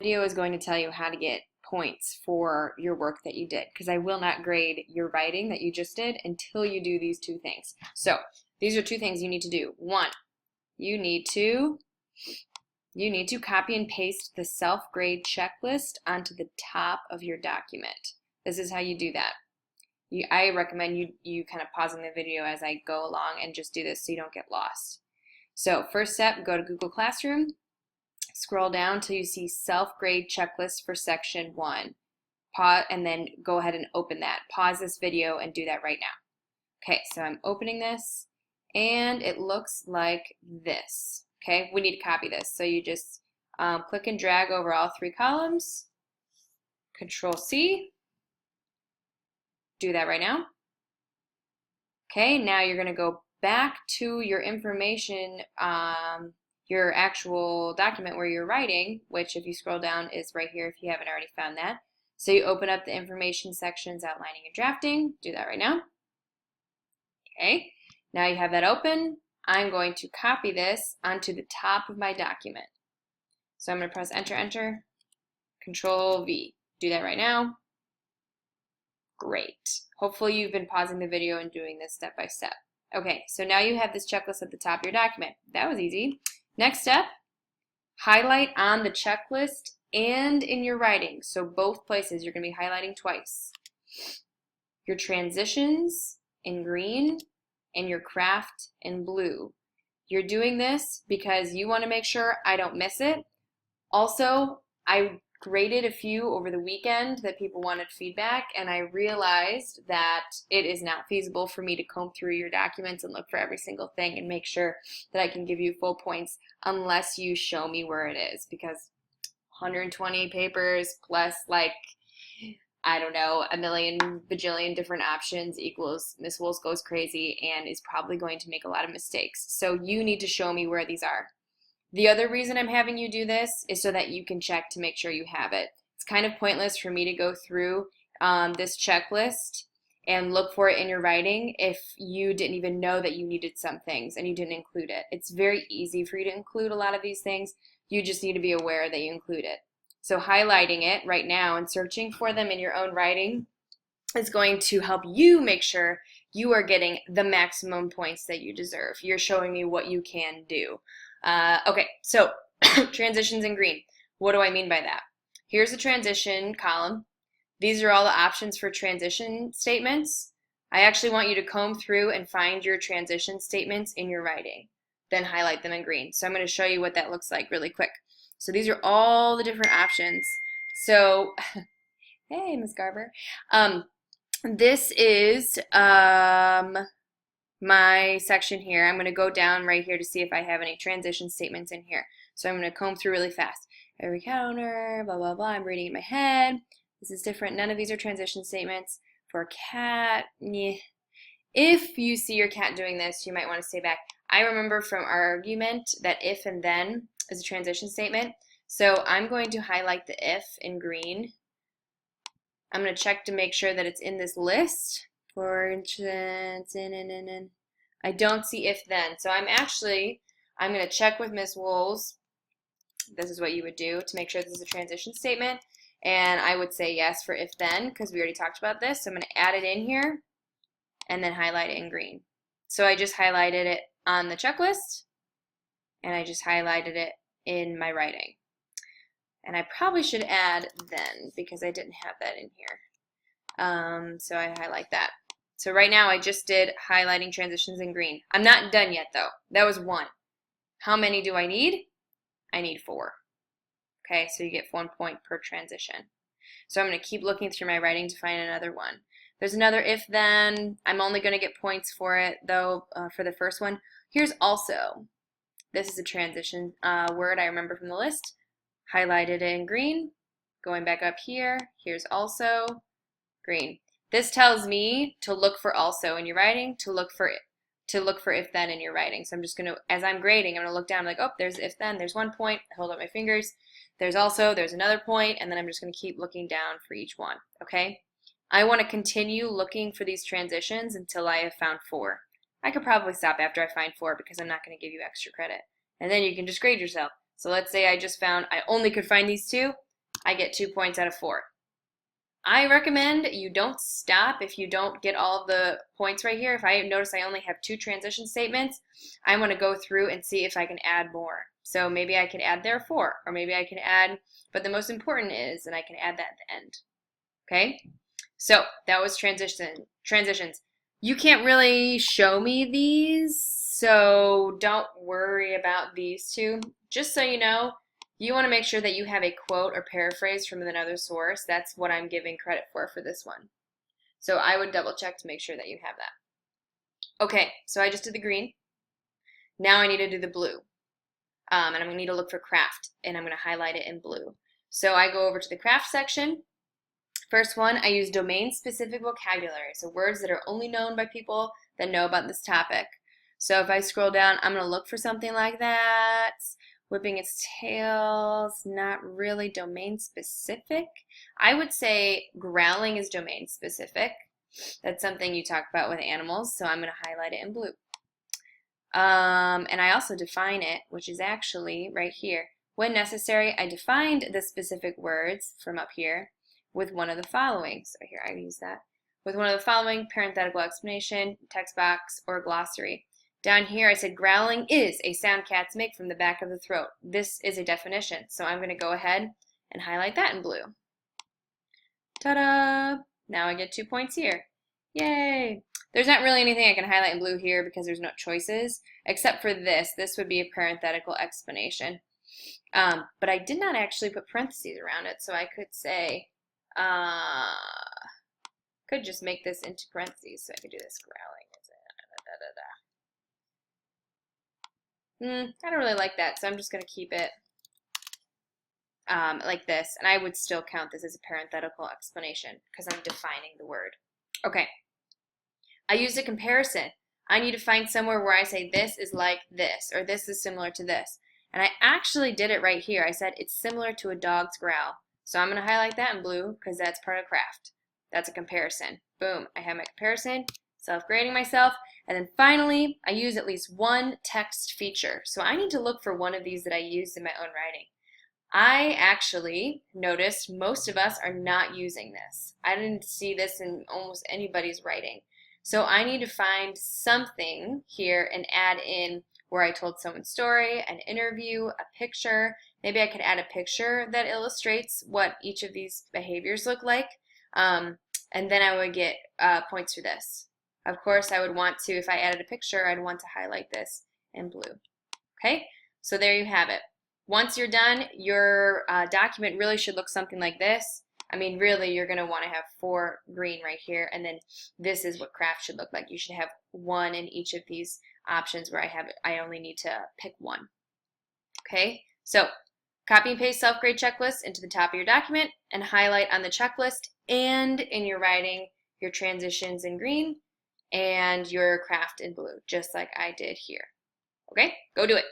Video is going to tell you how to get points for your work that you did, because I will not grade your writing that you just did until you do these two things. So these are two things you need to do. One, you need to copy and paste the self-grade checklist onto the top of your document. This is how you do that. I recommend you kind of pausing the video as I go along and just do this so you don't get lost. So first step, go to Google Classroom, scroll down till you see self-grade checklist for section 1. Pause, and then go ahead and open that. Pause this video and do that right now. Okay, so I'm opening this and it looks like this. Okay, we need to copy this. So you just click and drag over all 3 columns, Control C, do that right now. Okay, now you're gonna go back to your information, your actual document where you're writing, which if you scroll down is right here if you haven't already found that. So you open up the information sections, outlining and drafting, do that right now. Okay, now you have that open. I'm going to copy this onto the top of my document. So I'm going to press enter, enter, Control V. Do that right now. Great. Hopefully you've been pausing the video and doing this step by step. Okay, so now you have this checklist at the top of your document. That was easy. Next step, highlight on the checklist and in your writing. So both places you're going to be highlighting twice. Your transitions in green and your craft in blue. You're doing this because you want to make sure I don't miss it. Also, I graded a few over the weekend that people wanted feedback, and I realized that it is not feasible for me to comb through your documents and look for every single thing and make sure that I can give you full points unless you show me where it is, because 120 papers plus like, I don't know, a million bajillion different options equals Miss Wolz goes crazy and is probably going to make a lot of mistakes. So you need to show me where these are. The other reason I'm having you do this is so that you can check to make sure you have it. It's kind of pointless for me to go through this checklist and look for it in your writing if you didn't even know that you needed some things and you didn't include it. It's very easy for you to include a lot of these things. You just need to be aware that you include it. So highlighting it right now and searching for them in your own writing is going to help you make sure you are getting the maximum points that you deserve. You're showing me what you can do. Okay, so transitions in green. What do I mean by that? Here's the transition column. These are all the options for transition statements. I actually want you to comb through and find your transition statements in your writing, then highlight them in green. So I'm going to show you what that looks like really quick. So these are all the different options. So, hey, Ms. Garber. This is my section here. I'm going to go down right here to see if I have any transition statements in here. So I'm going to comb through really fast. Every counter, blah, blah, blah. I'm reading in my head. This is different. None of these are transition statements. For cat, yeah. If you see your cat doing this, you might want to stay back. I remember from our argument that if and then is a transition statement. So I'm going to highlight the if in green. I'm going to check to make sure that it's in this list. For instance, I don't see if then. So I'm going to check with Ms. Wolz. This is what you would do to make sure this is a transition statement. And I would say yes for if then because we already talked about this. So I'm going to add it in here and then highlight it in green. So I just highlighted it on the checklist and I just highlighted it in my writing. And I probably should add then because I didn't have that in here. So I highlight that. So right now I just did highlighting transitions in green. I'm not done yet though. That was 1. How many do I need? I need 4. Okay, so you get 1 point per transition. So I'm going to keep looking through my writing to find another one. There's another if then. I'm only going to get points for it though for the first one. Here's also. This is a transition word I remember from the list. Highlighted in green. Going back up here. Here's also. Green. This tells me to look for also in your writing, to look for if then in your writing. So I'm just going to, as I'm grading, I'm going to look down like, oh, there's if then, there's 1 point. I hold up my fingers. There's also, there's another point, and then I'm just going to keep looking down for each one, okay? I want to continue looking for these transitions until I have found 4. I could probably stop after I find 4 because I'm not going to give you extra credit. And then you can just grade yourself. So let's say I just found, I only could find these 2. I get 2 points out of 4. I recommend you don't stop if you don't get all of the points right here. If I notice I only have 2 transition statements, I want to go through and see if I can add more. So maybe I can add therefore, or maybe I can add, but the most important is, and I can add that at the end. Okay? So that was transitions. You can't really show me these, so don't worry about these two. Just so you know, you want to make sure that you have a quote or paraphrase from another source. That's what I'm giving credit for this one. So I would double check to make sure that you have that. Okay, so I just did the green. Now I need to do the blue. And I'm going to need to look for craft, and I'm going to highlight it in blue. So I go over to the craft section. First one, I use domain-specific vocabulary, so words that are only known by people that know about this topic. So if I scroll down, I'm going to look for something like that. Whipping its tails, not really domain-specific. I would say growling is domain-specific. That's something you talk about with animals, so I'm going to highlight it in blue. And I also define it, which is actually right here. When necessary, I defined the specific words from up here with one of the following. So here I use that. With one of the following, parenthetical explanation, text box, or glossary. Down here I said growling is a sound cats make from the back of the throat. This is a definition. So I'm going to go ahead and highlight that in blue. Ta-da! Now I get 2 points here. Yay! There's not really anything I can highlight in blue here because there's no choices, except for this. This would be a parenthetical explanation. But I did not actually put parentheses around it, so I could say, could just make this into parentheses, so I could do this growling. I don't really like that, so I'm just going to keep it like this, and I would still count this as a parenthetical explanation because I'm defining the word. Okay. I used a comparison. I need to find somewhere where I say this is like this, or this is similar to this. And I actually did it right here. I said it's similar to a dog's growl. So I'm going to highlight that in blue because that's part of craft. That's a comparison. Boom, I have my comparison, self-grading myself. And then finally, I use at least one text feature. So I need to look for one of these that I used in my own writing. I actually noticed most of us are not using this. I didn't see this in almost anybody's writing. So I need to find something here and add in where I told someone's story, an interview, a picture. Maybe I could add a picture that illustrates what each of these behaviors look like. And then I would get points for this. Of course, I would want to, if I added a picture, I'd want to highlight this in blue. Okay, so there you have it. Once you're done, your document really should look something like this. I mean, really, you're going to want to have 4 green right here, and then this is what craft should look like. You should have 1 in each of these options where I only need to pick 1. Okay, so copy and paste self-grade checklist into the top of your document and highlight on the checklist and in your writing your transitions in green and your craft in blue, just like I did here. Okay, go do it.